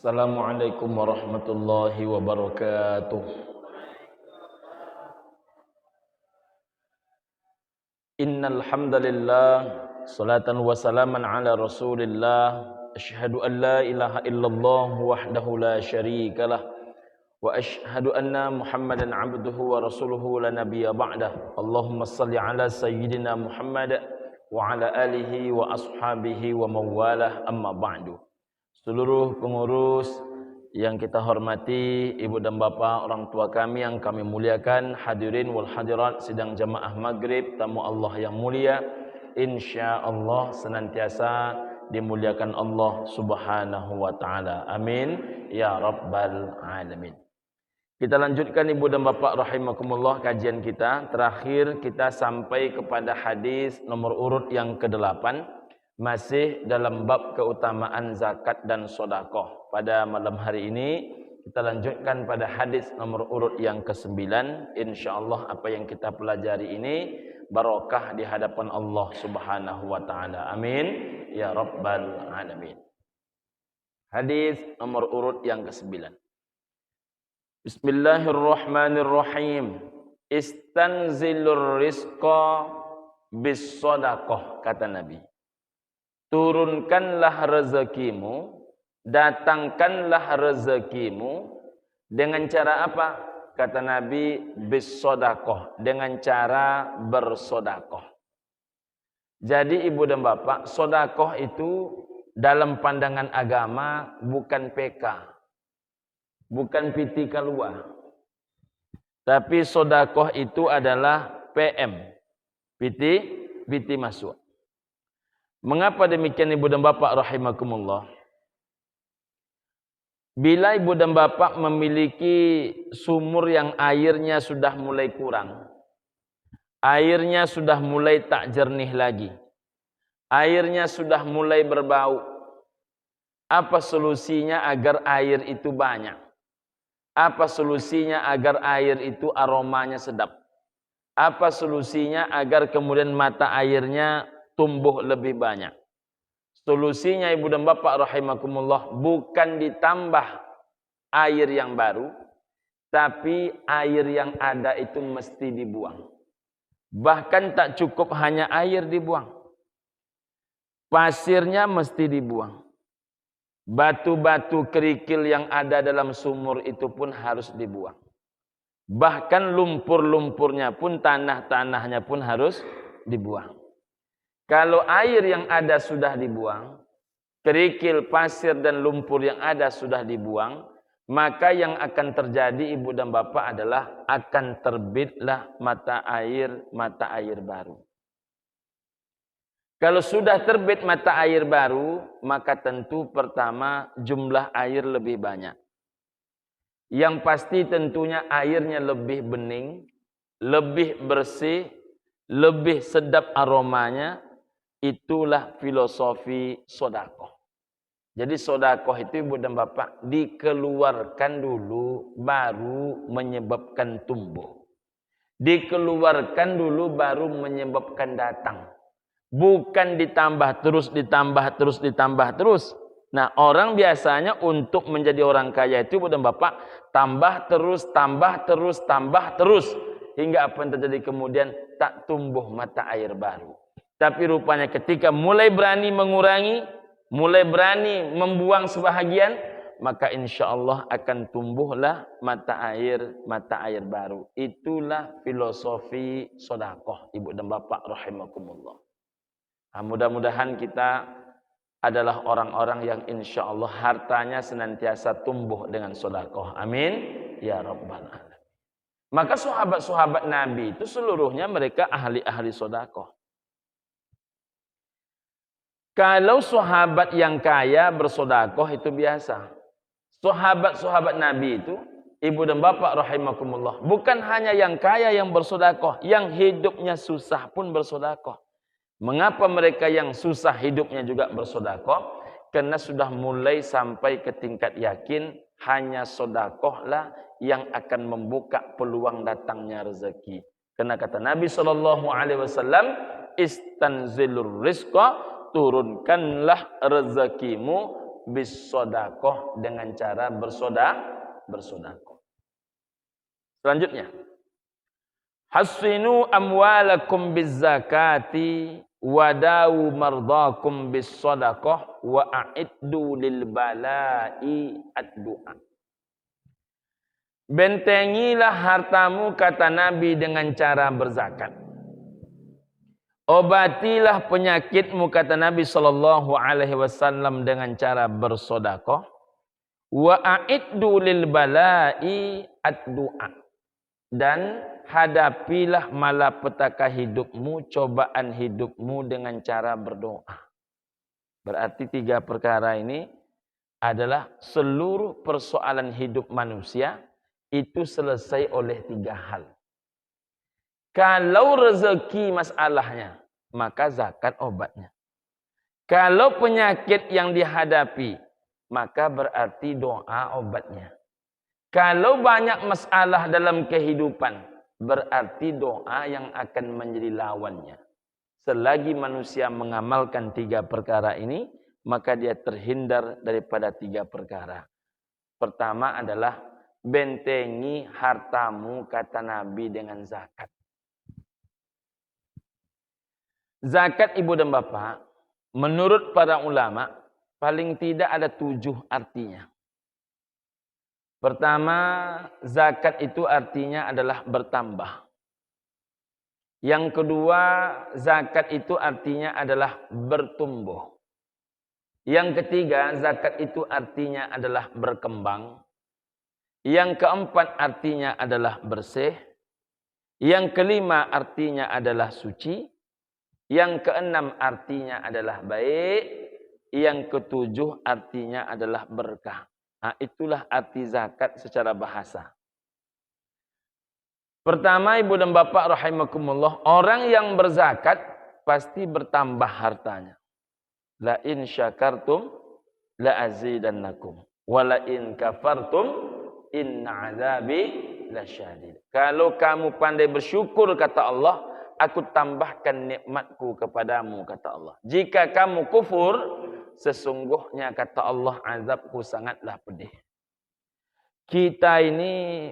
Assalamualaikum warahmatullahi wabarakatuh. Innal hamdalillah salatan wa salaman ala Rasulillah. Asyhadu an la ilaha illallah wahdahu la syarikalah wa asyhadu anna Muhammadan abduhu wa rasuluhu la nabiyya ba'dah. Allahumma shalli ala sayyidina Muhammad wa ala alihi wa ashabihi wa mawalah, amma ba'du. Seluruh pengurus yang kita hormati, ibu dan bapa, orang tua kami yang kami muliakan, hadirin wal hadirat sidang jamaah maghrib, tamu Allah yang mulia, insyaallah senantiasa dimuliakan Allah subhanahu wa ta'ala. Amin ya rabbal alamin. Kita lanjutkan ibu dan bapak rahimakumullah kajian kita. Terakhir kita sampai kepada hadis nomor urut yang ke-8. Masih dalam bab keutamaan zakat dan sodakoh. Pada malam hari ini kita lanjutkan pada hadis nomor urut yang ke-9. InsyaAllah apa yang kita pelajari ini barakah di hadapan Allah subhanahu wa ta'ala. Amin ya rabbal alamin. Hadis nomor urut yang ke-9. Bismillahirrahmanirrahim. Istanzilur rizqa bis sodakoh, kata Nabi. Turunkanlah rezekimu, datangkanlah rezekimu dengan cara apa? Kata Nabi, bis sodakoh, dengan cara bersodakoh. Jadi ibu dan bapak, sodakoh itu dalam pandangan agama bukan PK, bukan piti keluar. Tapi sodakoh itu adalah PM, piti masuk. Mengapa demikian ibu dan bapak rahimakumullah? Bila ibu dan bapak memiliki sumur yang airnya sudah mulai kurang, airnya sudah mulai tak jernih lagi, airnya sudah mulai berbau, apa solusinya agar air itu banyak? Apa solusinya agar air itu aromanya sedap? Apa solusinya agar kemudian mata airnya tumbuh lebih banyak? Solusinya ibu dan bapak rahimakumullah bukan ditambah air yang baru, tapi air yang ada itu mesti dibuang. Bahkan tak cukup hanya air dibuang, pasirnya mesti dibuang. Batu-batu kerikil yang ada dalam sumur itu pun harus dibuang. Bahkan lumpur-lumpurnya pun, tanah-tanahnya pun harus dibuang. Kalau air yang ada sudah dibuang, kerikil, pasir dan lumpur yang ada sudah dibuang, maka yang akan terjadi ibu dan bapak adalah akan terbitlah mata air baru. Kalau sudah terbit mata air baru, maka tentu pertama jumlah air lebih banyak. Yang pasti tentunya airnya lebih bening, lebih bersih, lebih sedap aromanya. Itulah filosofi sodakoh. Jadi sodakoh itu ibu dan bapak dikeluarkan dulu baru menyebabkan tumbuh. Dikeluarkan dulu baru menyebabkan datang. Bukan ditambah terus. Nah, orang biasanya untuk menjadi orang kaya itu ibu dan bapak tambah terus. Hingga apa yang terjadi kemudian tak tumbuh mata air baru. Tapi rupanya ketika mulai berani mengurangi, mulai berani membuang sebahagian, maka insya Allah akan tumbuhlah mata air baru. Itulah filosofi sodakoh ibu dan bapak rahimakumullah. Nah, mudah-mudahan kita adalah orang-orang yang insya Allah hartanya senantiasa tumbuh dengan sodakoh. Amin ya rabbal alamin. Maka sahabat-sahabat Nabi itu seluruhnya mereka ahli-ahli sodakoh. Kalau sahabat yang kaya bersodakoh itu biasa. Sahabat-sahabat Nabi itu, ibu dan bapak rahimakumullah, bukan hanya yang kaya yang bersodakoh, yang hidupnya susah pun bersodakoh. Mengapa mereka yang susah hidupnya juga bersodakoh? Karena sudah mulai sampai ke tingkat yakin hanya sodakohlah yang akan membuka peluang datangnya rezeki. Karena kata Nabi SAW, istanzilur rizqa, turunkanlah rezekimu bisodakoh, dengan cara bersodakoh. Selanjutnya, hassinu amwalakum bizzakati wadawu mardakum bisodakoh wa a'iddu lil bala'i ad-du'a. Bentengilah hartamu, kata Nabi, dengan cara berzakat. Obatilah penyakitmu, kata Nabi SAW, dengan cara bersodakoh. Wa a'iddu lil bala'i ad-du'a. Dan hadapilah malapetaka hidupmu, cobaan hidupmu, dengan cara berdoa. Berarti 3 perkara ini adalah seluruh persoalan hidup manusia itu selesai oleh 3 hal. Kalau rezeki masalahnya, maka zakat obatnya. Kalau penyakit yang dihadapi, maka berarti doa obatnya. Kalau banyak masalah dalam kehidupan, berarti doa yang akan menjadi lawannya. Selagi manusia mengamalkan 3 perkara ini, maka dia terhindar daripada 3 perkara. Pertama adalah bentengi hartamu, kata Nabi, dengan zakat. Zakat, ibu dan bapak, menurut para ulama, paling tidak ada 7 artinya. Pertama, zakat itu artinya adalah bertambah. Yang kedua, zakat itu artinya adalah bertumbuh. Yang ketiga, zakat itu artinya adalah berkembang. Yang keempat, artinya adalah bersih. Yang kelima, artinya adalah suci. Yang keenam, artinya adalah baik. Yang ketujuh, artinya adalah berkah. Nah, itulah arti zakat secara bahasa. Pertama, ibu dan bapak rahimakumullah, orang yang berzakat pasti bertambah hartanya. La in syakartum la azidannakum wa la in kafartum inna azabi lasyadid. Kalau kamu pandai bersyukur, kata Allah, aku tambahkan nikmatku kepadamu, kata Allah. Jika kamu kufur, sesungguhnya, kata Allah, azabku sangatlah pedih. Kita ini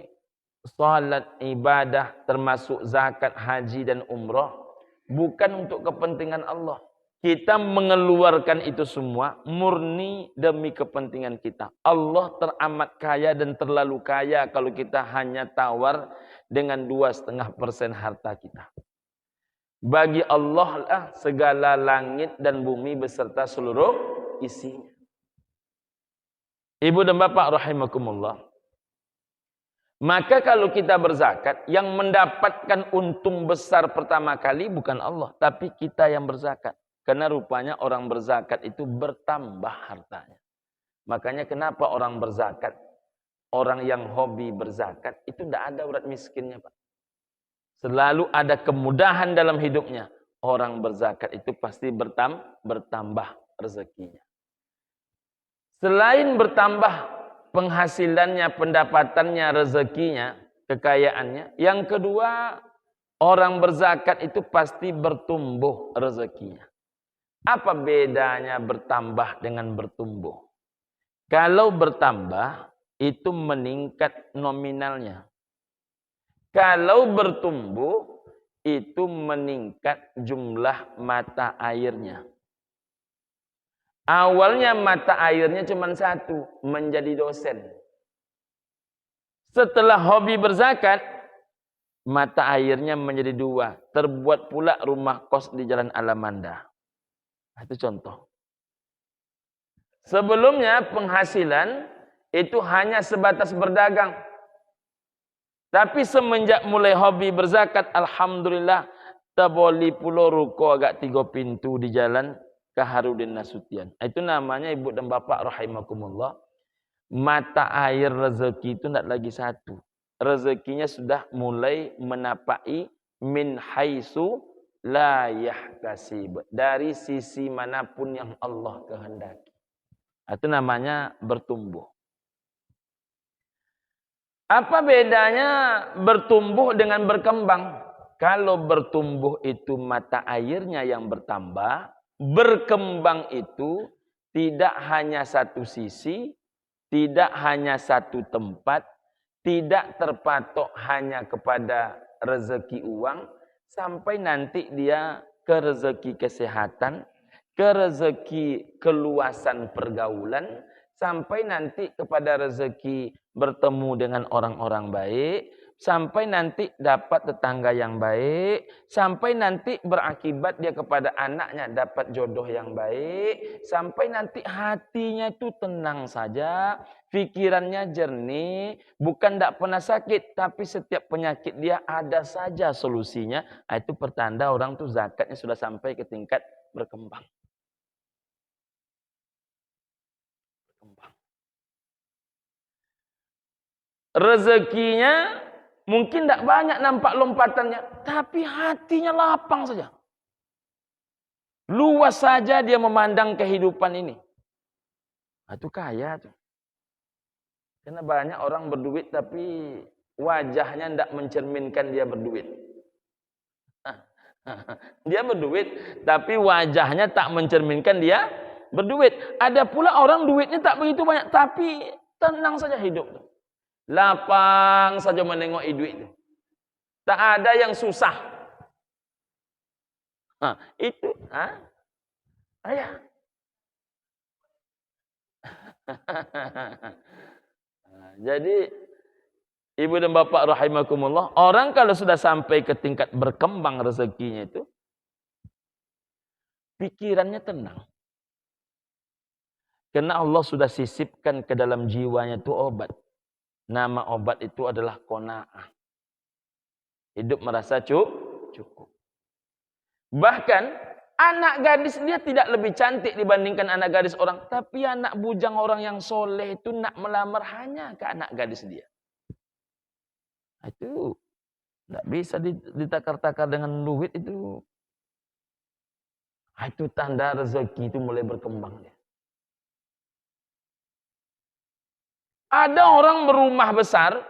salat, ibadah, termasuk zakat, haji dan umrah, bukan untuk kepentingan Allah. Kita mengeluarkan itu semua murni demi kepentingan kita. Allah teramat kaya dan terlalu kaya kalau kita hanya tawar dengan 2,5% harta kita. Bagi Allah lah segala langit dan bumi beserta seluruh isinya. Ibu dan bapak rahimakumullah. Maka kalau kita berzakat, yang mendapatkan untung besar pertama kali bukan Allah, tapi kita yang berzakat. Karena rupanya orang berzakat itu bertambah hartanya. Makanya kenapa orang berzakat, orang yang hobi berzakat, itu tidak ada urat miskinnya, Pak. Selalu ada kemudahan dalam hidupnya. Orang berzakat itu pasti bertambah rezekinya. Selain bertambah penghasilannya, pendapatannya, rezekinya, kekayaannya. Yang kedua, orang berzakat itu pasti bertumbuh rezekinya. Apa bedanya bertambah dengan bertumbuh? Kalau bertambah, itu meningkat nominalnya. Kalau bertumbuh, itu meningkat jumlah mata airnya. Awalnya mata airnya cuma 1, menjadi dosen. Setelah hobi berzakat, mata airnya menjadi 2. Terbuat pula rumah kos di Jalan Alamanda. Itu contoh. Sebelumnya penghasilan itu hanya sebatas berdagang. Tapi semenjak mulai hobi berzakat, alhamdulillah, taboli pulau ruko agak 3 pintu di jalan Kaharudin Nasution. Itu namanya, ibu dan bapak rahimakumullah, mata air rezeki itu tidak lagi 1. Rezekinya sudah mulai menapai min haitsu la yahtasib, dari sisi manapun yang Allah kehendaki. Itu namanya bertumbuh. Apa bedanya bertumbuh dengan berkembang? Kalau bertumbuh itu mata airnya yang bertambah, berkembang itu tidak hanya satu sisi, tidak hanya satu tempat, tidak terpatok hanya kepada rezeki uang, sampai nanti dia ke rezeki kesehatan, ke rezeki keluasan pergaulan, sampai nanti kepada rezeki bertemu dengan orang-orang baik, sampai nanti dapat tetangga yang baik, sampai nanti berakibat dia kepada anaknya dapat jodoh yang baik, sampai nanti hatinya itu tenang saja, pikirannya jernih, bukan tidak pernah sakit, tapi setiap penyakit dia ada saja solusinya. Itu pertanda orang tuh zakatnya sudah sampai ke tingkat berkembang. Rezekinya mungkin tidak banyak nampak lompatannya, tapi hatinya lapang saja. Luas saja dia memandang kehidupan ini. Itu kaya tuh. Karena banyak orang berduit tapi wajahnya tidak mencerminkan dia berduit. Dia berduit tapi wajahnya tak mencerminkan dia berduit. Ada pula orang duitnya tak begitu banyak tapi tenang saja hidup. Lapang saja menengok duit. Tak ada yang susah. Itu, ayah. Jadi ibu dan bapak rahimakumullah, orang kalau sudah sampai ke tingkat berkembang rezekinya itu, pikirannya tenang. Karena Allah sudah sisipkan ke dalam jiwanya itu obat. Nama obat itu adalah qanaah. Hidup merasa cukup. Bahkan anak gadis dia tidak lebih cantik dibandingkan anak gadis orang. Tapi anak bujang orang yang soleh itu nak melamar hanya ke anak gadis dia. Itu tidak bisa ditakar-takar dengan duit itu. Itu tanda rezeki itu mulai berkembang. Ada orang berumah besar,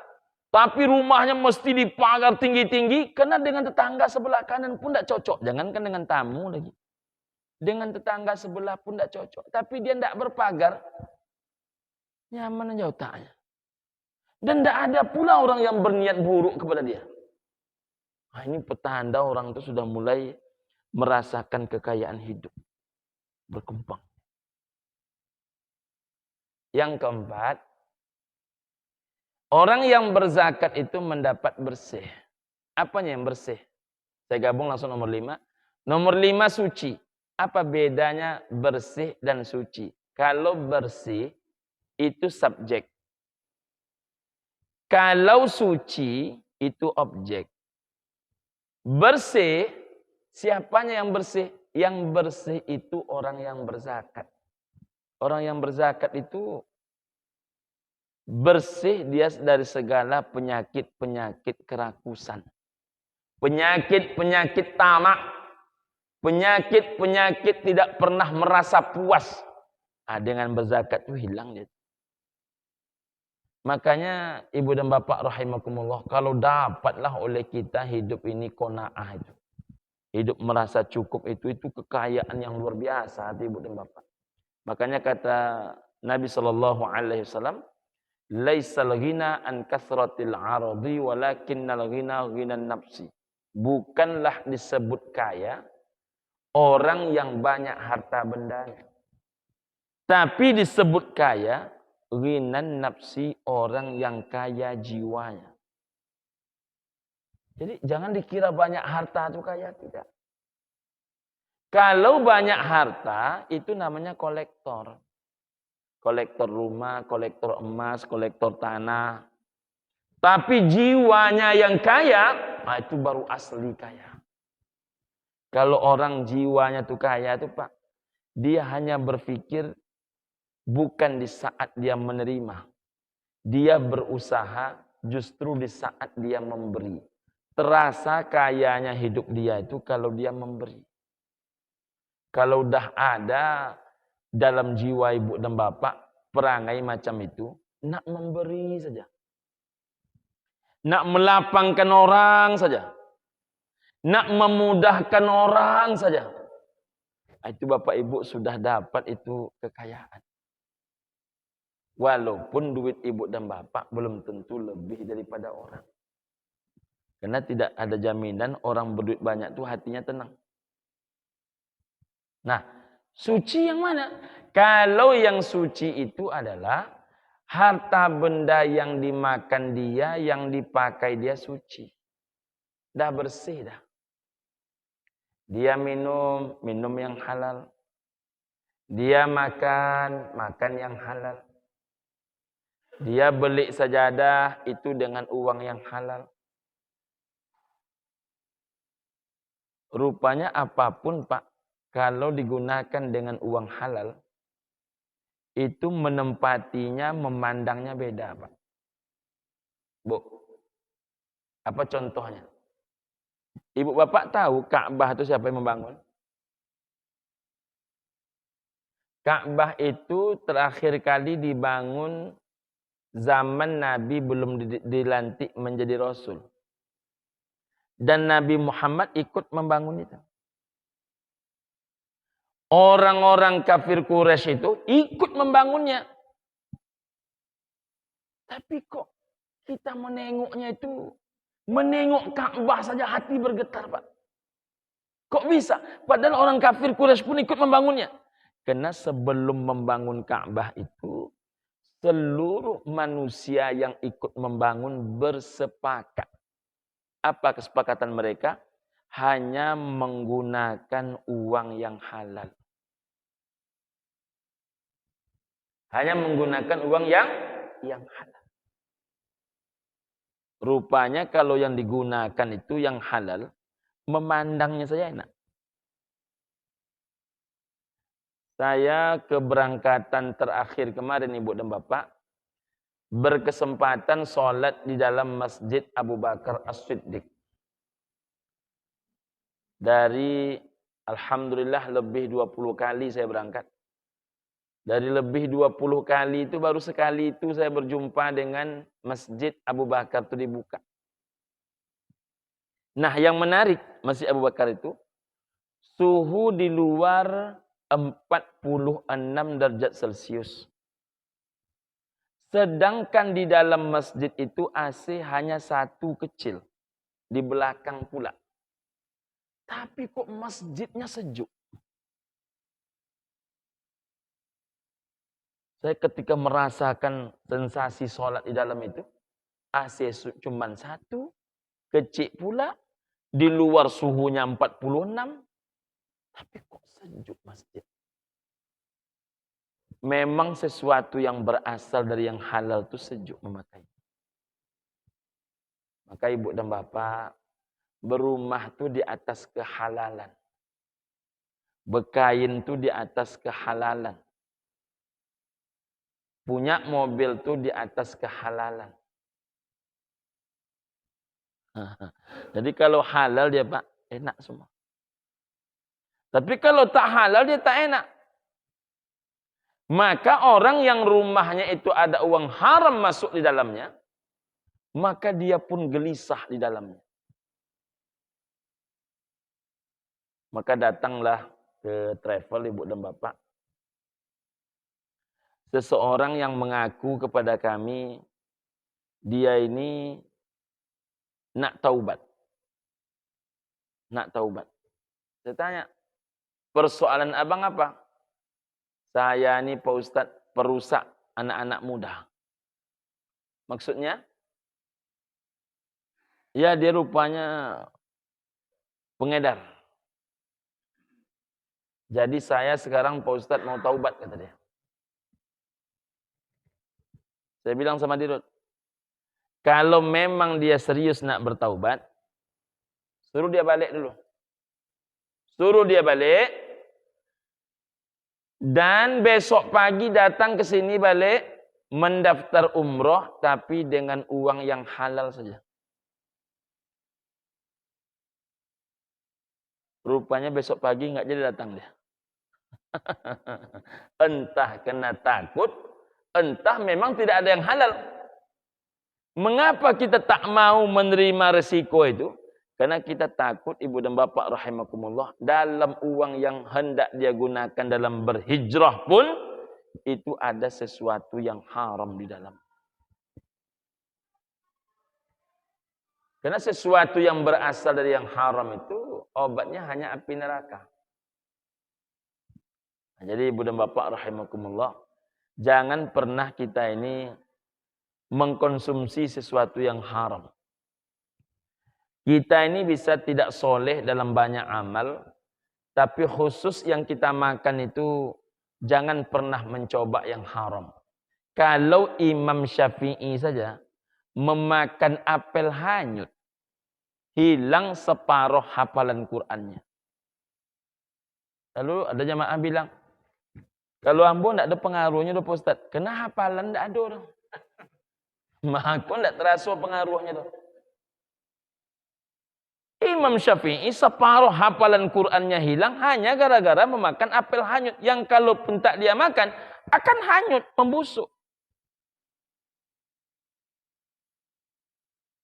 tapi rumahnya mesti dipagar tinggi-tinggi, karena dengan tetangga sebelah kanan pun tidak cocok. Jangankan dengan tamu lagi. Dengan tetangga sebelah pun tidak cocok. Tapi dia tidak berpagar, nyaman aja otaknya. Dan tidak ada pula orang yang berniat buruk kepada dia. Ini petanda orang itu sudah mulai merasakan kekayaan hidup. Berkembang. Yang keempat, orang yang berzakat itu mendapat bersih. Apanya yang bersih? Saya gabung langsung nomor 5. Nomor 5 suci. Apa bedanya bersih dan suci? Kalau bersih itu subjek. Kalau suci itu objek. Bersih, siapanya yang bersih? Yang bersih itu orang yang berzakat. Orang yang berzakat itu bersih dia dari segala penyakit-penyakit kerakusan. Penyakit-penyakit tamak. Penyakit-penyakit tidak pernah merasa puas. Dengan berzakat itu hilang dia. Makanya ibu dan bapak rahimakumullah, kalau dapatlah oleh kita hidup ini qanaah itu. Hidup merasa cukup itu kekayaan yang luar biasa ibu dan bapak. Makanya kata Nabi SAW, laisal ghina an kathratil aradi walakinnal ghina ghinan nafsi. Bukanlah disebut kaya orang yang banyak harta bendanya. Tapi disebut kaya ghinan nafsi, orang yang kaya jiwanya. Jadi jangan dikira banyak harta itu kaya, tidak. Kalau banyak harta itu namanya kolektor. Kolektor rumah, kolektor emas, kolektor tanah. Tapi jiwanya yang kaya, itu baru asli kaya. Kalau orang jiwanya tuh kaya itu Pak, dia hanya berpikir bukan di saat dia menerima. Dia berusaha justru di saat dia memberi. Terasa kayanya hidup dia itu kalau dia memberi. Kalau udah ada dalam jiwa ibu dan bapak perangai macam itu, nak memberi saja. Nak melapangkan orang saja. Nak memudahkan orang saja. Itu Bapak Ibu sudah dapat itu kekayaan. Walaupun duit ibu dan bapak belum tentu lebih daripada orang. Karena tidak ada jaminan orang berduit banyak itu hatinya tenang. Nah, suci yang mana? Kalau yang suci itu adalah harta benda yang dimakan dia, yang dipakai dia suci. Dah bersih dah. Dia minum yang halal. Dia makan yang halal. Dia beli sajadah itu dengan uang yang halal. Rupanya apapun Pak, kalau digunakan dengan uang halal, itu menempatinya, memandangnya beda Pak. Bu, apa contohnya? Ibu bapak tahu Ka'bah itu siapa yang membangun? Ka'bah itu terakhir kali dibangun zaman Nabi belum dilantik menjadi Rasul. Dan Nabi Muhammad ikut membangun itu. Orang-orang kafir Quraisy itu ikut membangunnya. Tapi kok kita menengoknya itu, menengok Ka'bah saja hati bergetar Pak. Kok bisa? Padahal orang kafir Quraisy pun ikut membangunnya. Karena sebelum membangun Ka'bah itu, seluruh manusia yang ikut membangun bersepakat. Apa kesepakatan mereka? Hanya menggunakan uang yang halal. Hanya menggunakan uang yang halal. Rupanya kalau yang digunakan itu yang halal, memandangnya saja enak. Saya keberangkatan terakhir kemarin Ibu dan Bapak, berkesempatan sholat di dalam Masjid Abu Bakar As-Siddiq. Dari Alhamdulillah lebih 20 kali saya berangkat. Dari lebih 20 kali itu baru sekali itu saya berjumpa dengan Masjid Abu Bakar itu dibuka. Nah yang menarik Masjid Abu Bakar itu, suhu di luar 46 derajat Celcius. Sedangkan di dalam masjid itu AC hanya satu kecil. Di belakang pula. Tapi kok masjidnya sejuk. Saya ketika merasakan sensasi sholat di dalam itu, AC cuma satu, kecil pula, di luar suhunya 46, tapi kok sejuk masjid. Memang sesuatu yang berasal dari yang halal itu sejuk memakai. Maka ibu dan bapak, berumah itu di atas kehalalan. Berkain itu di atas kehalalan. Punya mobil tuh di atas kehalalan. Jadi kalau halal dia Pak, enak semua. Tapi kalau tak halal dia tak enak. Maka orang yang rumahnya itu ada uang haram masuk di dalamnya, maka dia pun gelisah di dalamnya. Maka datanglah ke travel Ibu dan Bapak. Seseorang yang mengaku kepada kami, dia ini nak taubat. Nak taubat. Saya tanya, persoalan abang apa? Saya ini Pak Ustadz perusak anak-anak muda. Maksudnya? Ya dia rupanya pengedar. Jadi saya sekarang Pak Ustadz mau taubat kata dia. Saya bilang sama Dirut, kalau memang dia serius nak bertaubat, suruh dia balik dulu. Suruh dia balik. Dan besok pagi datang ke sini balik, mendaftar umroh, tapi dengan uang yang halal saja. Rupanya besok pagi nggak jadi datang dia. Entah kena takut, entah memang tidak ada yang halal. Mengapa kita tak mau menerima resiko itu? Karena kita takut ibu dan bapak rahimakumullah, dalam uang yang hendak dia gunakan dalam berhijrah pun, itu ada sesuatu yang haram di dalam. Karena sesuatu yang berasal dari yang haram itu, obatnya hanya api neraka. Nah, jadi ibu dan bapak rahimakumullah, jangan pernah kita ini mengkonsumsi sesuatu yang haram. Kita ini bisa tidak soleh dalam banyak amal, tapi khusus yang kita makan itu jangan pernah mencoba yang haram. Kalau Imam Syafi'i saja memakan apel hanyut, hilang separuh hafalan Qur'annya. Lalu ada jamaah bilang, kalau ambo tidak ada pengaruhnya Pak Ustaz. Kena hafalan tidak ada. Maka tidak terasa pengaruhnya. Imam Syafi'i separuh hafalan Qur'annya hilang hanya gara-gara memakan apel hanyut. Yang kalaupun tak dia makan, akan hanyut, membusuk.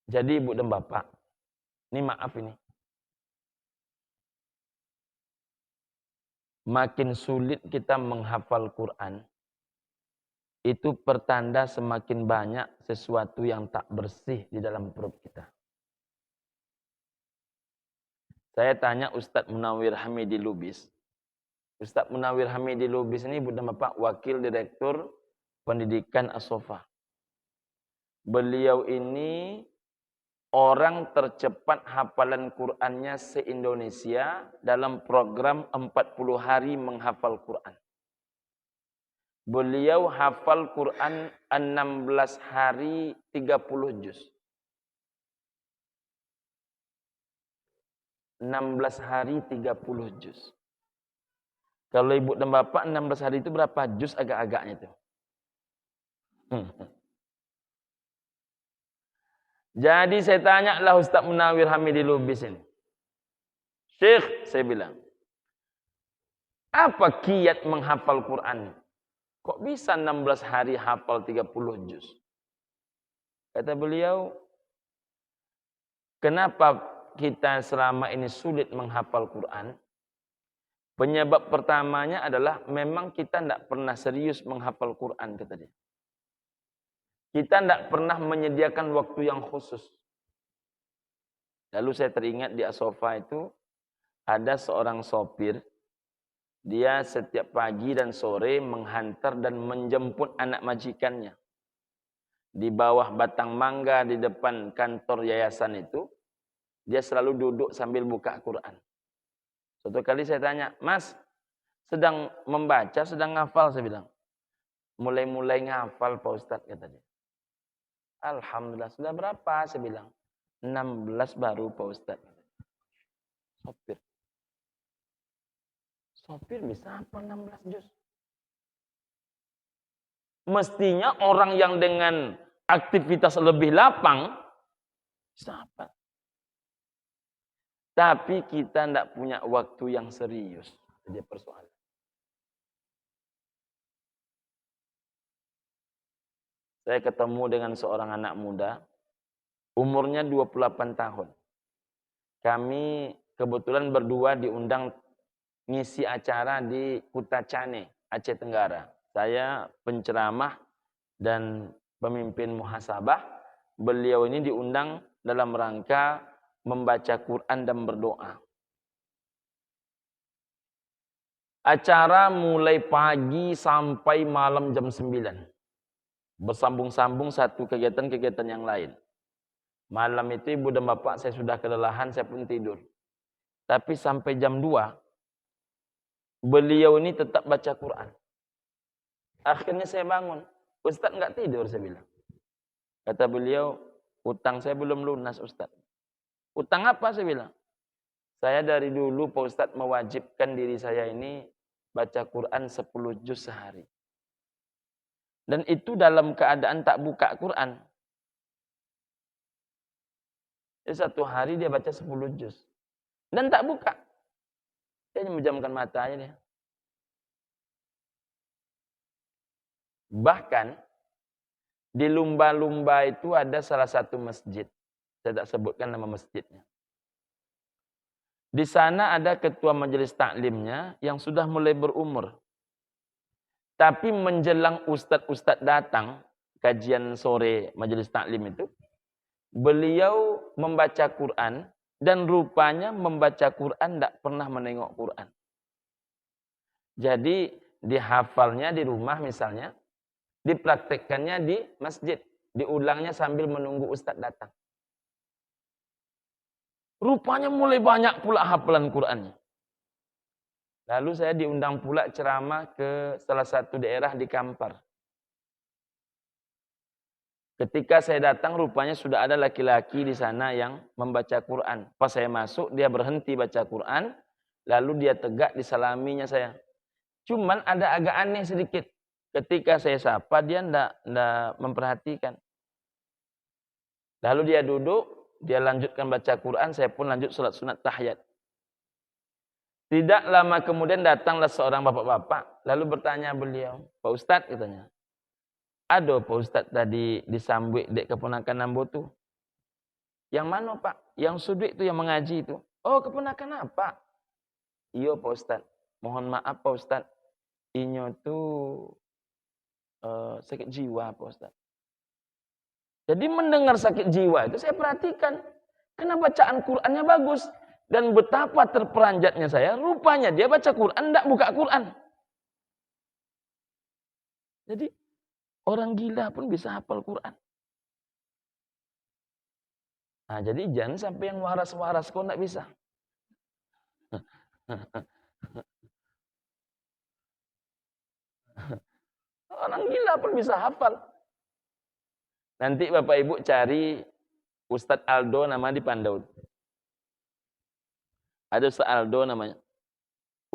Jadi ibu dan bapak, ini maaf ini. Makin sulit kita menghafal Qur'an, itu pertanda semakin banyak sesuatu yang tak bersih di dalam perut kita. Saya tanya Ustadz Munawir Hamidi Lubis. Ustadz Munawir Hamidi Lubis ini ibu dan bapak wakil direktur pendidikan As-Sofa. Beliau ini orang tercepat hafalan Qur'annya se-Indonesia dalam program 40 hari menghafal Qur'an. Beliau hafal Qur'an 16 hari 30 juz. 16 hari 30 juz. Kalau ibu dan bapak 16 hari itu berapa juz agak-agaknya itu? Jadi saya tanya lah Ustaz Munawir Hamidi Lubis ini. Syekh, saya bilang, apa kiat menghafal Quran? Kok bisa 16 hari hafal 30 juz? Kata beliau, kenapa kita selama ini sulit menghafal Quran? Penyebab pertamanya adalah memang kita tidak pernah serius menghafal Quran, kata dia. Kita tidak pernah menyediakan waktu yang khusus. Lalu saya teringat di As-Sofa itu ada seorang sopir. Dia setiap pagi dan sore menghantar dan menjemput anak majikannya. Di bawah batang mangga di depan kantor yayasan itu, dia selalu duduk sambil buka Quran. Suatu kali saya tanya, Mas, sedang membaca, sedang ngafal? Saya bilang. Mulai-mulai ngafal Pak Ustadz, kata dia. Alhamdulillah, sudah berapa? Saya bilang. 16 baru Pak Ustadz. Sopir. Sopir bisa apa 16 juz? Mestinya orang yang dengan aktivitas lebih lapang, bisa apa? Tapi kita tidak punya waktu yang serius. Jadi persoalan. Saya ketemu dengan seorang anak muda, umurnya 28 tahun. Kami kebetulan berdua diundang ngisi acara di Kutacane, Aceh Tenggara. Saya penceramah dan pemimpin muhasabah. Beliau ini diundang dalam rangka membaca Quran dan berdoa. Acara mulai pagi sampai malam jam 9. Bersambung-sambung satu kegiatan-kegiatan yang lain. Malam itu ibu dan bapak saya sudah kelelahan, saya pun tidur. Tapi sampai jam 2, beliau ini tetap baca Quran. Akhirnya saya bangun. Ustaz enggak tidur, saya bilang. Kata beliau, utang saya belum lunas Ustaz. Utang apa, saya bilang. Saya dari dulu Pak Ustaz mewajibkan diri saya ini baca Quran 10 juz sehari. Dan itu dalam keadaan tak buka Quran. Jadi satu hari dia baca 10 juz. Dan tak buka. Dia hanya menjamkan mata aja dia. Bahkan di lumba-lumba itu ada salah satu masjid. Saya tak sebutkan nama masjidnya. Di sana ada ketua majelis taklimnya yang sudah mulai berumur. Tapi menjelang ustadz-ustadz datang, kajian sore majelis taklim itu, beliau membaca Quran, dan rupanya membaca Quran tidak pernah menengok Quran. Jadi dihafalnya di rumah misalnya, dipraktekkannya di masjid, diulangnya sambil menunggu ustadz datang. Rupanya mulai banyak pula hafalan Qurannya. Lalu saya diundang pula ceramah ke salah satu daerah di Kampar. Ketika saya datang, rupanya sudah ada laki-laki di sana yang membaca Quran. Pas saya masuk, dia berhenti baca Quran, lalu dia tegak disalaminya saya. Cuman ada agak aneh sedikit. Ketika saya sapa, dia tidak memperhatikan. Lalu dia duduk, dia lanjutkan baca Quran, saya pun lanjut salat sunat tahiyat. Tidak lama kemudian datanglah seorang bapak-bapak, lalu bertanya beliau, Pak Ustadz katanya, ada Pak Ustadz tadi disambut dek keponakan ambo tuh. Yang mana Pak? Yang sudut itu yang mengaji itu. Oh keponakan apa? Iya Pak Ustadz. Mohon maaf Pak Ustadz. Inyo tuh sakit jiwa Pak Ustadz. Jadi mendengar sakit jiwa itu saya perhatikan. Karena bacaan Qurannya bagus. Dan betapa terperanjatnya saya, rupanya dia baca Quran, tidak buka Quran. Jadi orang gila pun bisa hafal Quran. Nah, jadi jangan sampai yang waras-waras kok tidak bisa. Orang gila pun bisa hafal. Nanti Bapak Ibu cari Ustadz Aldo nama di Pandaut. Ada Ustadz Aldo namanya.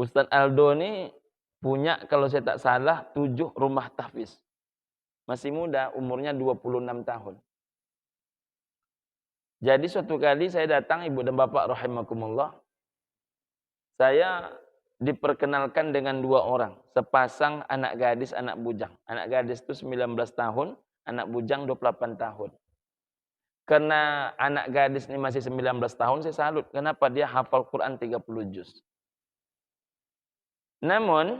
Ustadz Aldo ini punya kalau saya tak salah 7 rumah tahfiz. Masih muda, umurnya 26 tahun. Jadi suatu kali saya datang Ibu dan Bapak rahimakumullah. Saya diperkenalkan dengan 2 orang. Sepasang anak gadis, anak bujang. Anak gadis itu 19 tahun, anak bujang 28 tahun. Karena anak gadis ini masih 19 tahun, saya salut. Kenapa dia hafal Quran 30 juz. Namun,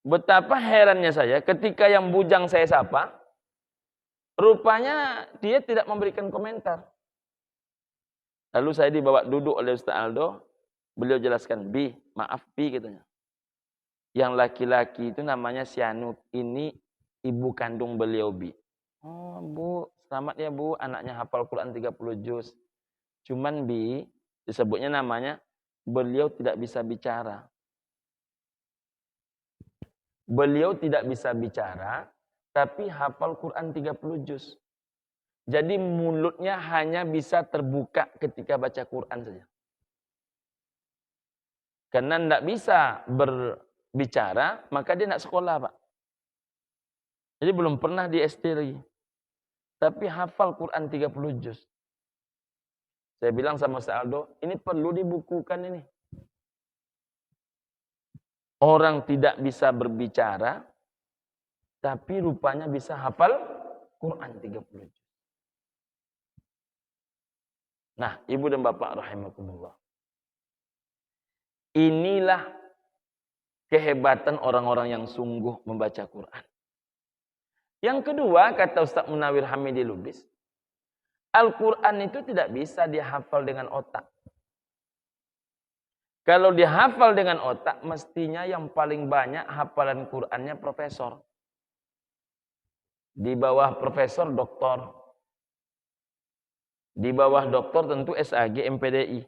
betapa herannya saya ketika yang bujang saya sapa, rupanya dia tidak memberikan komentar. Lalu saya dibawa duduk oleh Ustaz Aldo, beliau jelaskan, Bi, maaf Bi katanya. Yang laki-laki itu namanya Sianuk, ini ibu kandung beliau Bi. Oh Bu, selamat ya Bu, anaknya hafal Quran 30 juz. Cuman Bi, disebutnya namanya, beliau tidak bisa bicara. Beliau tidak bisa bicara, tapi hafal Quran 30 juz. Jadi mulutnya hanya bisa terbuka ketika baca Quran saja. Karena tidak bisa berbicara, maka dia tidak sekolah Pak. Jadi belum pernah di SD lagi. Tapi hafal Quran 30 juz. Saya bilang sama Ustaz Aldo, ini perlu dibukukan ini. Orang tidak bisa berbicara, tapi rupanya bisa hafal Quran 30 juz. Nah, Ibu dan Bapak rahimakumullah. Inilah kehebatan orang-orang yang sungguh membaca Quran. Yang kedua, kata Ustaz Munawir Hamidi Lubis, Al-Quran itu tidak bisa dihafal dengan otak. Kalau dihafal dengan otak, mestinya yang paling banyak hafalan Qurannya profesor. Di bawah profesor, doktor. Di bawah doktor tentu SAG, MPDI.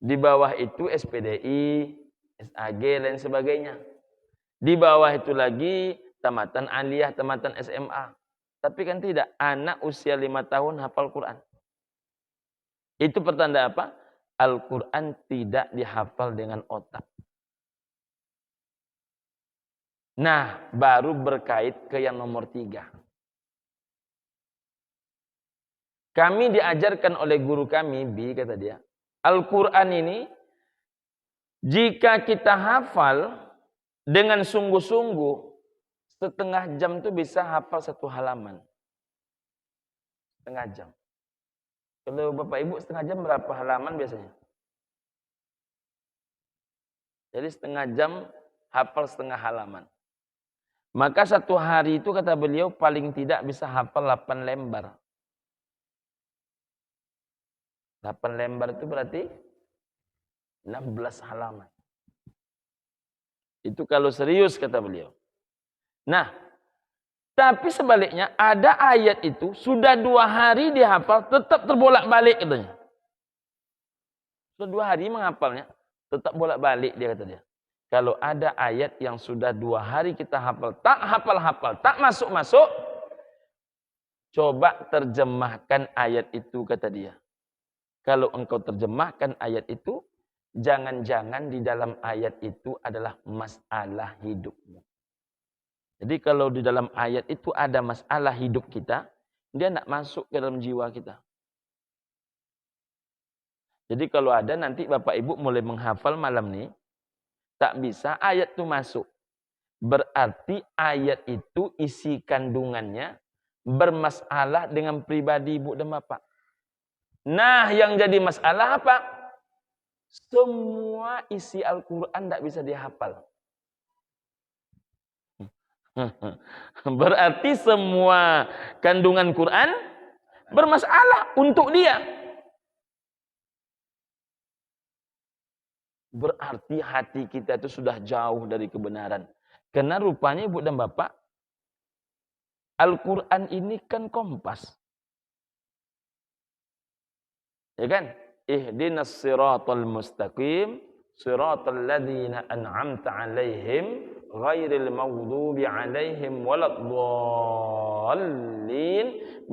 Di bawah itu SPDI, SAG, dan sebagainya. Di bawah itu lagi tamatan aliyah, tamatan SMA. Tapi kan tidak, anak usia 5 tahun hafal Quran. Itu pertanda apa? Al-Quran tidak dihafal dengan otak. Nah, baru berkait ke yang nomor 3. Kami diajarkan oleh guru kami, Bi, kata dia, Al-Quran ini, jika kita hafal dengan sungguh-sungguh, setengah jam itu bisa hafal 1 halaman. Setengah jam. Kalau Bapak Ibu setengah jam berapa halaman biasanya? Jadi setengah jam hafal setengah halaman. Maka satu hari itu kata beliau paling tidak bisa hafal 8 lembar. 8 lembar itu berarti 16 halaman. Itu kalau serius kata beliau. Nah, tapi sebaliknya ada ayat itu sudah 2 hari dihafal tetap terbolak-balik katanya. Sudah 2 hari menghafalnya tetap bolak-balik dia kata dia. Kalau ada ayat yang sudah 2 hari kita hafal, tak hafal-hafal, tak masuk-masuk, coba terjemahkan ayat itu kata dia. Kalau engkau terjemahkan ayat itu, jangan-jangan di dalam ayat itu adalah masalah hidupmu. Jadi kalau di dalam ayat itu ada masalah hidup kita, dia tidak masuk ke dalam jiwa kita. Jadi kalau ada nanti Bapak Ibu mulai menghafal malam ini, tak bisa ayat itu masuk. Berarti ayat itu isi kandungannya bermasalah dengan pribadi Ibu dan Bapak. Nah yang jadi masalah apa? Semua isi Al-Quran tidak bisa dihafal. Berarti semua kandungan Quran bermasalah untuk dia. Berarti hati kita itu sudah jauh dari kebenaran. Karena rupanya Ibu dan Bapak, Al-Quran ini kan kompas. Ya kan? Ihdinas siratal mustaqim, siratal ladzina an'amta 'alaihim, ghairil maghdubi 'alaihim waladdallin.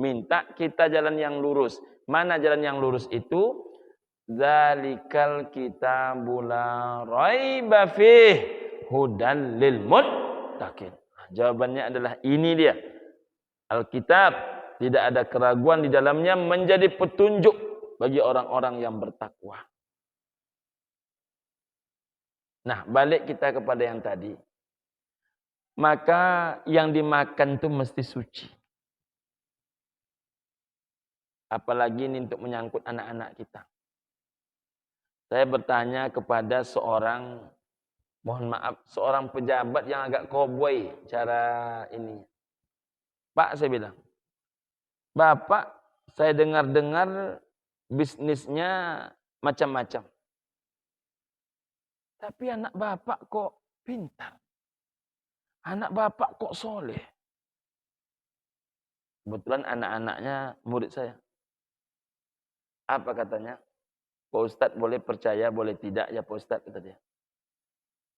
Minta kita jalan yang lurus. Mana jalan yang lurus itu? Dzalikal kitabul la raiba fih hudan lil muttaqin. Jawabannya adalah ini dia. Alkitab tidak ada keraguan di dalamnya menjadi petunjuk bagi orang-orang yang bertakwa. Nah, balik kita kepada yang tadi. Maka yang dimakan itu mesti suci. Apalagi ini untuk menyangkut anak-anak kita. Saya bertanya kepada seorang, mohon maaf, seorang pejabat yang agak koboi cara ini. Pak, saya bilang, Bapak, saya dengar-dengar bisnisnya macam-macam. Tapi anak Bapak kok pintar. Anak Bapak kok soleh. Kebetulan anak-anaknya murid saya. Apa katanya? Pak Ustadz boleh percaya, boleh tidak ya Pak Ustadz, kata dia.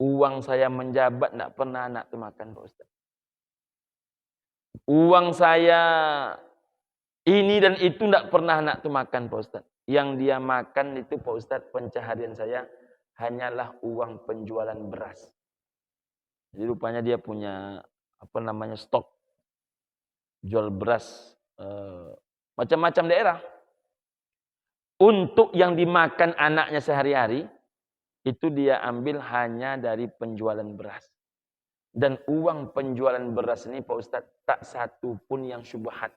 Uang saya menjabat tidak pernah anak itu makan Pak Ustadz. Uang saya ini dan itu tidak pernah anak itu makan Pak Ustadz. Yang dia makan itu Pak Ustadz, pencaharian saya hanyalah uang penjualan beras. Jadi rupanya dia punya stok jual beras macam-macam daerah. Untuk yang dimakan anaknya sehari-hari itu dia ambil hanya dari penjualan beras. Dan uang penjualan beras ini Pak Ustadz tak satu pun yang syubhat.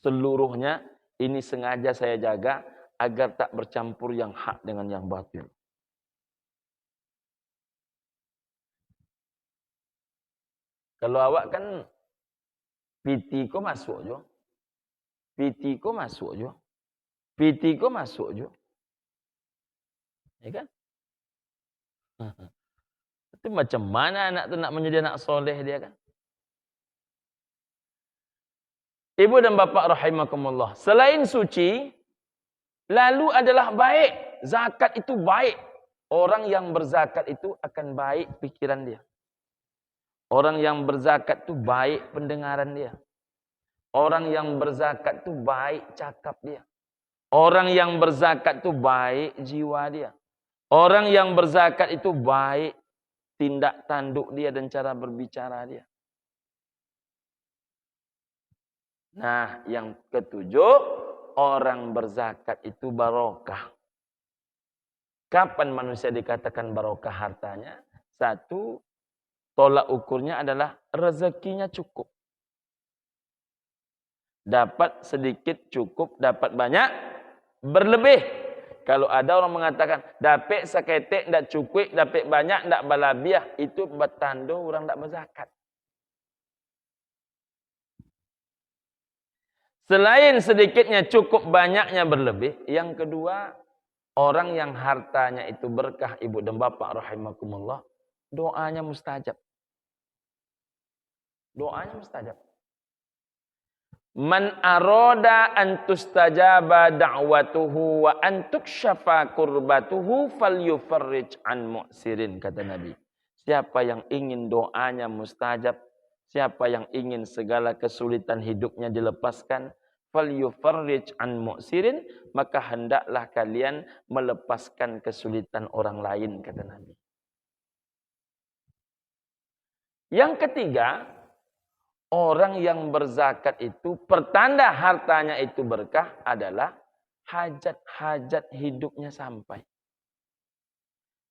Seluruhnya ini sengaja saya jaga agar tak bercampur yang hak dengan yang batil. Kalau awak kan PT ko masuk jo. PT ko masuk jo. PT ko masuk jo. Ya kan? Itu macam mana anak tu nak menjadi anak soleh dia kan? Ibu dan bapa rahimakumullah. Selain suci, lalu adalah baik. Zakat itu baik. Orang yang berzakat itu akan baik pikiran dia. Orang yang berzakat itu baik pendengaran dia. Orang yang berzakat itu baik cakap dia. Orang yang berzakat itu baik jiwa dia. Orang yang berzakat itu baik tindak tanduk dia dan cara berbicara dia. Nah, yang ketujuh, orang berzakat itu barokah. Kapan manusia dikatakan barokah hartanya? Satu, tolak ukurnya adalah rezekinya cukup. Dapat sedikit cukup, dapat banyak berlebih. Kalau ada orang mengatakan, dapat seketek, tidak cukup, dapat banyak, tidak balabiah, itu bertanda orang tidak berzakat. Selain sedikitnya cukup, banyaknya berlebih. Yang kedua, orang yang hartanya itu berkah, ibu dan bapak rahimakumullah, doanya mustajab. Doanya mustajab. Man aroda an tustajaba da'watuhu wa an tukshafa kurbatuhu falyufarrij an mu'sirin, kata Nabi. Siapa yang ingin doanya mustajab, siapa yang ingin segala kesulitan hidupnya dilepaskan, falyufarrij an mu'sirin, maka hendaklah kalian melepaskan kesulitan orang lain, kata Nabi. Yang ketiga, orang yang berzakat itu pertanda hartanya itu berkah adalah hajat-hajat hidupnya sampai.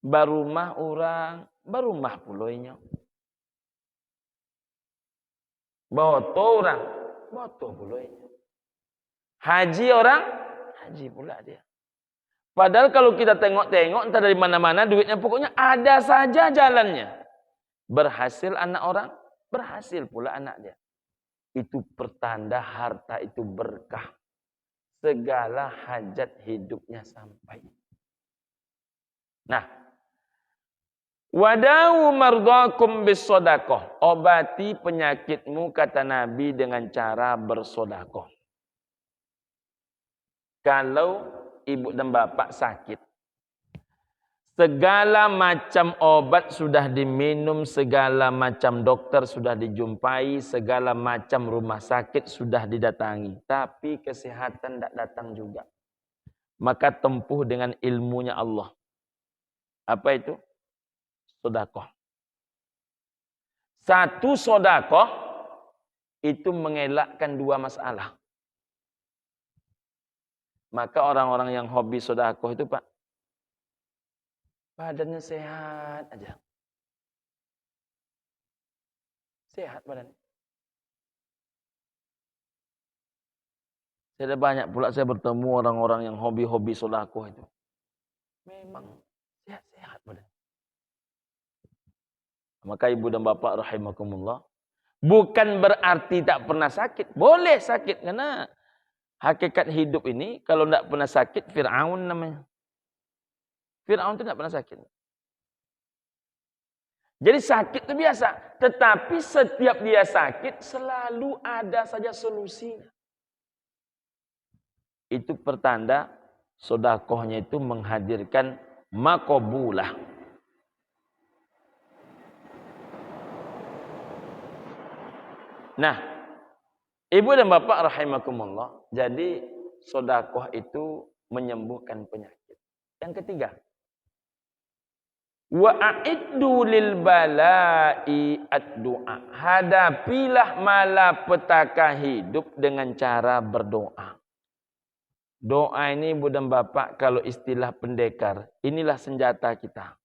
Barumah orang, barumah puloinya. Boto orang, boto puloinya. Haji orang, haji pula dia. Padahal kalau kita tengok-tengok entah dari mana-mana duitnya, pokoknya ada saja jalannya. Berhasil anak orang, berhasil pula anak dia. Itu pertanda harta itu berkah. Segala hajat hidupnya sampai. Nah, wadawu mardakum bisodaqah. Obati penyakitmu, kata Nabi, dengan cara bersodakoh. Kalau ibu dan bapak sakit, segala macam obat sudah diminum, segala macam dokter sudah dijumpai, segala macam rumah sakit sudah didatangi. Tapi kesehatan tidak datang juga. Maka tempuh dengan ilmunya Allah. Apa itu? Sodakoh. Satu sodakoh itu mengelakkan dua masalah. Maka orang-orang yang hobi sodakoh itu, Pak, badannya sehat aja. Sehat badannya. Saya ada banyak pula saya bertemu orang-orang yang hobi-hobi sodakoh itu. Memang sehat-sehat badannya. Maka ibu dan bapak rahimakumullah, bukan berarti tak pernah sakit. Boleh sakit. Karena hakikat hidup ini, kalau tidak pernah sakit, Fir'aun namanya. Fir'aun itu tidak pernah sakit. Jadi sakit itu biasa. Tetapi setiap dia sakit, selalu ada saja solusinya. Itu pertanda sodakohnya itu menghadirkan makobulah. Nah, ibu dan bapak rahimakumullah, jadi sodakoh itu menyembuhkan penyakit. Yang ketiga, wa a'iddu lil bala'i ad-du'a. Hadapilah malapetaka hidup dengan cara berdoa. Doa ini ibu dan bapak, kalau istilah pendekar, inilah senjata kita.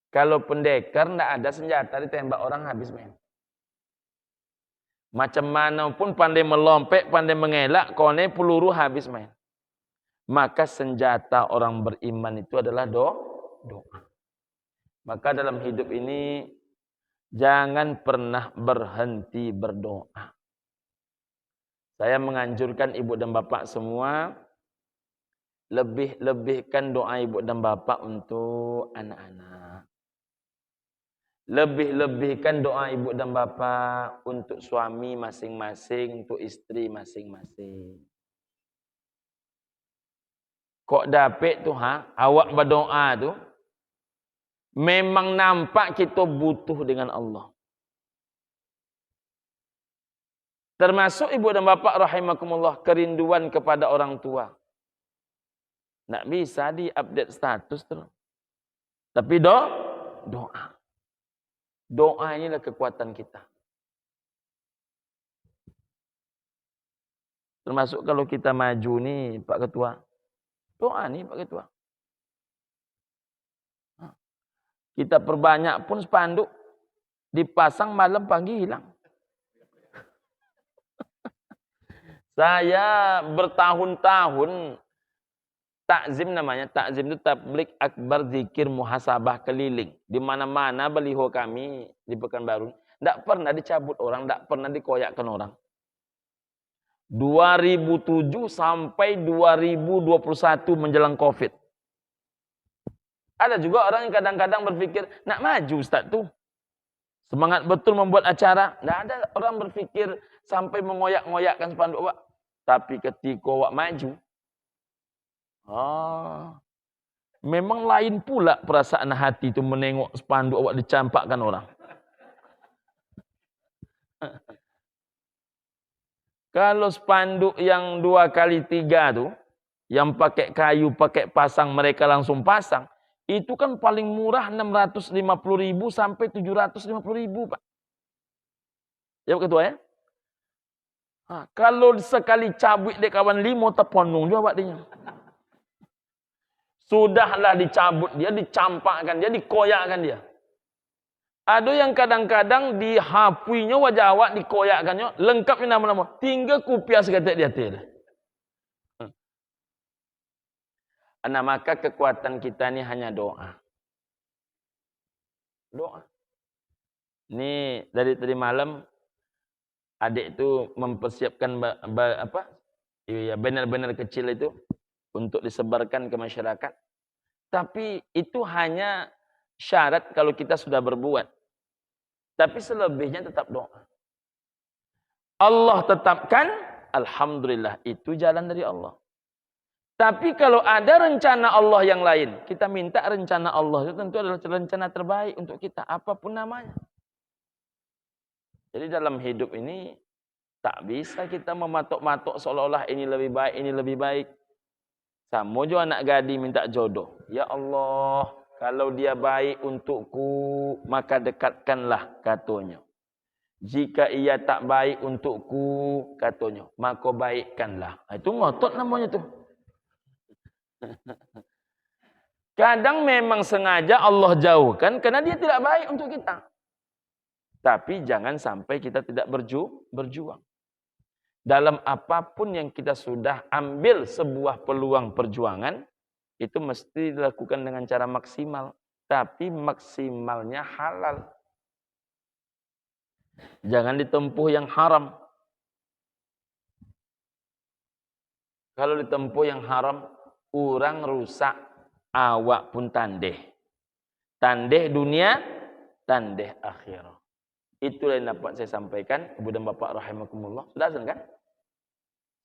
Kalau pendekar tidak ada senjata, ditembak orang habis main. Macam mana pun pandai melompek, pandai mengelak, kone peluru habis main. Maka senjata orang beriman itu adalah doa. Maka dalam hidup ini jangan pernah berhenti berdoa. Saya menganjurkan ibu dan bapak semua lebih-lebihkan doa ibu dan bapak untuk anak-anak. Lebih-lebihkan doa ibu dan bapak untuk suami masing-masing, untuk istri masing-masing. Kok dapet tuh awak berdoa tuh, memang nampak kita butuh dengan Allah. Termasuk ibu dan bapak rahimakumullah, kerinduan kepada orang tua. Nggak bisa di-update status terus. Tapi doa. Doa inilah kekuatan kita. Termasuk kalau kita maju nih Pak Ketua. Doa nih Pak Ketua. Kita perbanyak pun spanduk. Dipasang malam pagi hilang. Saya bertahun-tahun Takzim namanya. Takzim itu tablik akbar zikir muhasabah keliling. Di mana-mana baliho kami di Pekanbaru. Tidak pernah dicabut orang, tidak pernah dikoyakkan orang. 2007 sampai 2021 menjelang Covid. Ada juga orang yang kadang-kadang berpikir, nak maju Ustaz tuh. Semangat betul membuat acara. Tidak ada orang berpikir sampai mengoyak-ngoyakkan spanduk Pak. Tapi ketika Wak maju, memang lain pula perasaan hati itu menengok spanduk awak dicampakkan orang. Kalau spanduk yang 2x3 tuh, yang pakai kayu, pakai pasang, mereka langsung pasang, itu kan paling murah 650.000 sampai 750.000 Pak. Ya Pak Ketua ya? Kalau sekali cabut dek kawan 5 terponong juga Pak dia. Sudahlah dicabut dia, dicampakkan dia, dikoyakkan dia. Ada yang kadang-kadang dihapuinya wajah awak, dikoyakkannya, lengkap nama-nama. Tinggal kupiah seketik di hati. Nah, maka kekuatan kita ini hanya doa. Doa. Ini dari tadi malam, adik itu mempersiapkan banner-banner kecil itu untuk disebarkan ke masyarakat. Tapi itu hanya syarat kalau kita sudah berbuat. Tapi selebihnya tetap doa. Allah tetapkan, alhamdulillah, itu jalan dari Allah. Tapi kalau ada rencana Allah yang lain, kita minta rencana Allah itu tentu adalah rencana terbaik untuk kita, apapun namanya. Jadi dalam hidup ini, tak bisa kita mematok-matok seolah-olah ini lebih baik, ini lebih baik. Sama juga anak gadis minta jodoh. Ya Allah, kalau dia baik untukku, maka dekatkanlah, katanya. Jika ia tak baik untukku, katanya, maka baikkanlah. Itu ngotot namanya tuh. Kadang memang sengaja Allah jauhkan karena dia tidak baik untuk kita. Tapi jangan sampai kita tidak berjuang. Dalam apapun yang kita sudah ambil sebuah peluang perjuangan, itu mesti dilakukan dengan cara maksimal. Tapi maksimalnya halal. Jangan ditempuh yang haram. Kalau ditempuh yang haram, orang rusak, awak pun tandeh. Tandeh dunia, tandeh akhirat. Itulah yang dapat saya sampaikan. Ibu dan Bapak rahimakumullah. Sudah azan kan?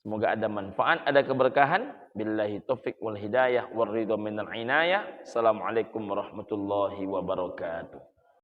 Semoga ada manfaat, ada keberkahan. Billahi taufiq wal hidayah wal ridha minal inayah. Assalamualaikum warahmatullahi wabarakatuh.